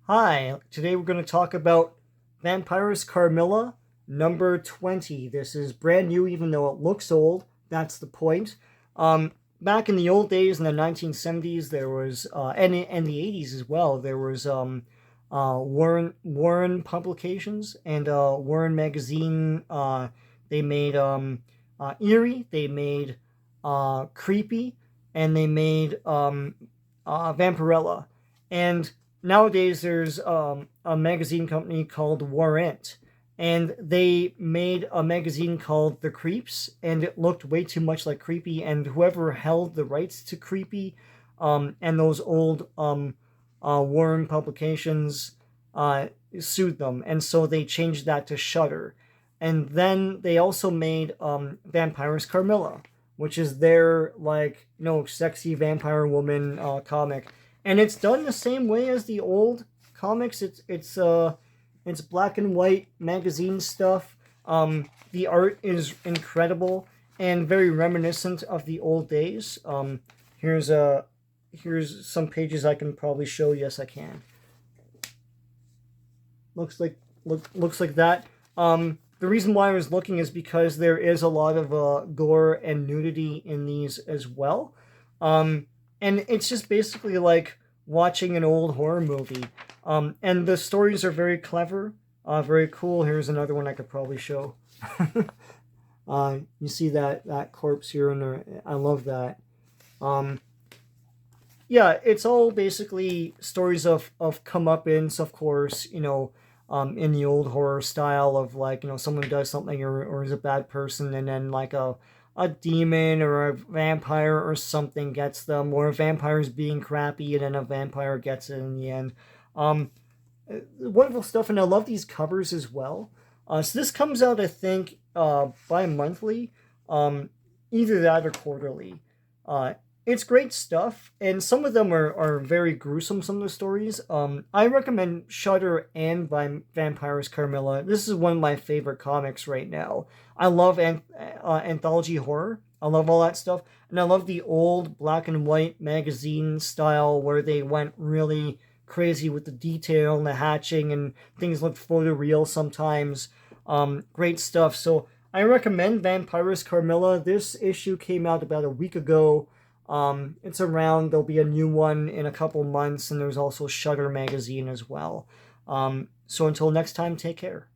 Hi, today we're going to talk about Vampiress Carmilla, number 20. This is brand new, even though it looks old. That's the point. Back in the old days, in the 1970s, there was, and the 80s as well, there was Warren Publications and Warren Magazine. They made Eerie, they made Creepy, and they made Vampirella. And nowadays there's a magazine company called Warrant, and they made a magazine called The Creeps, and it looked way too much like Creepy, and whoever held the rights to Creepy and those old Warren publications sued them, and so they changed that to Shutter. And then they also made Vampiress Carmilla, which is their, like, sexy vampire woman comic, and it's done the same way as the old comics. It's black and white magazine stuff. The art is incredible and very reminiscent of the old days. Here's some pages I can probably show. Yes, I can. Looks like that. The reason why I was looking is because there is a lot of gore and nudity in these as well. And it's just basically like watching an old horror movie. And the stories are very clever, very cool. Here's another one I could probably show. You see that corpse here, and I love that. Yeah, it's all basically stories of comeuppance, of course. In the old horror style of, like, someone does something or is a bad person, and then like a demon or a vampire or something gets them, or a vampire's being crappy and then a vampire gets it in the end. Wonderful stuff, and I love these covers as well. So this comes out, I think, bi-monthly, either that or quarterly. It's great stuff, and some of them are very gruesome, some of the stories. I recommend Shudder and Vampiress Carmilla. This is one of my favorite comics right now. I love anthology horror. I love all that stuff. And I love the old black and white magazine style where they went really crazy with the detail and the hatching, and things looked photoreal sometimes. Great stuff. So I recommend Vampiress Carmilla. This issue came out about a week ago. It's around. There'll be a new one in a couple months, and there's also Shutter magazine as well. So until next time, take care.